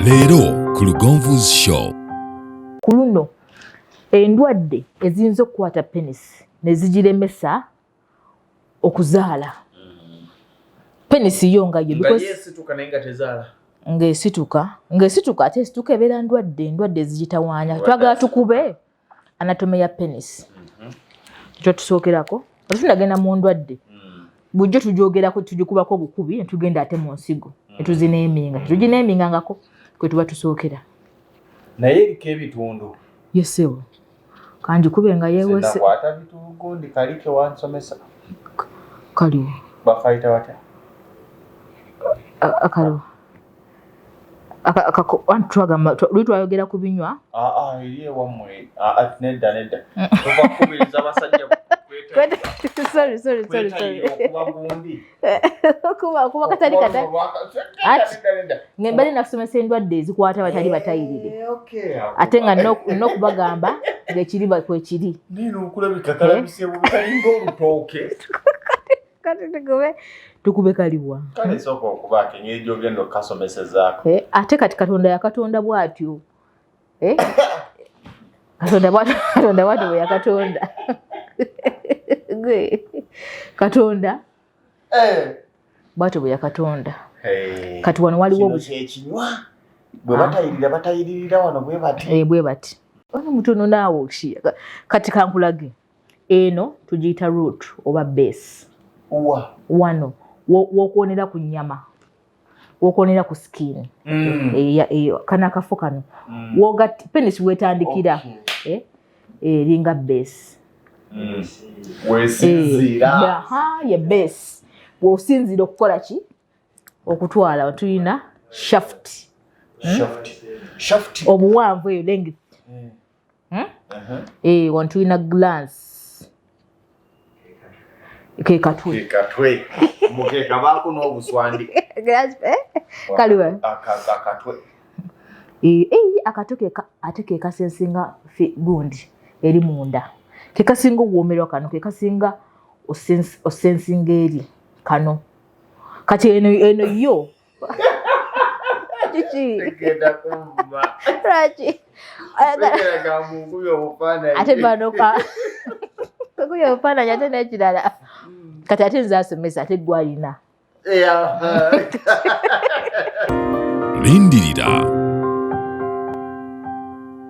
Leero ku Lugonvu's show. Ku luno endwadde eziyinza okukwata penisi ne zigiremesa okuzaala. Penisi yo nga yesituka naye nga tezaala. Ng'esituka ate esituka ebeera endwadde ezigitawaanya. Twagala tukube anatome ya penisi. Ekyo tusookerako. Tunagenda mu ndwadde. Bujjo tujoogerako tugikubako obukubi ne tugenda ate mu nsigo. Ne tuzineeminga. Tugineemingangako kwe tuba tusookera. Naye eriko ebitundu. Yesewo. Kanjikube nga yeewese. Sinakwata bitugo ndi kali ke wansomesa. Kaliwo. Bakayita batya? Akaliwo. Twagamba twayogera ku binywa. Eri ewammwe. Nedda. Tuva kukubiriza abasajja Sorry. Kuba katali. Ngembali nakusomesa endwadde ezikwata batali batayirire. Ate nga n'okubagamba ng'ekiriba kwekiri. Nino okulabika kalabise butalinga olutooke. Tukube kaliwa. Kale sooka okubaako engeri gy'ogenda okukasomesezzaako. Ate kati Katonda yakatonda bw'atyo. Katonda bw'atyo bwe yakatonda. Katonda bw'atyo bwe yakatonda. Kati wano waliwo ekinywa bwe batayiririra wano bwe bati. Bwe bati. Wano mutono naawe okiya. Kati kankulage. Eno tugiyita root oba base. Wano wokwonera ku nnyama. Wokwonera ku skin. Kana akafo kano. Wogati penisi wetandikira. Eringa base. Wesinzira. Ye base. Wosinzira okukola ki? Okutwala tulina shaft. Obuwanvu eyo length. Wano tulina glance. Katwe. Mukeka baako n'obuswandi. Kaliwe. Akatwe. Akatwe ate ke kasensinga gundi eri munda. Ke kasinga okuwoomerwa kano, ke kasinga osensinga eri kano. Kati eno yo. Tegenda kumba. Lwaki? Tegenda mungu y'obufaananyi. Ate bano kuyo obufaananyi ate n'ekirala. Kati ate nze asomesa ate gwalina. Lindirira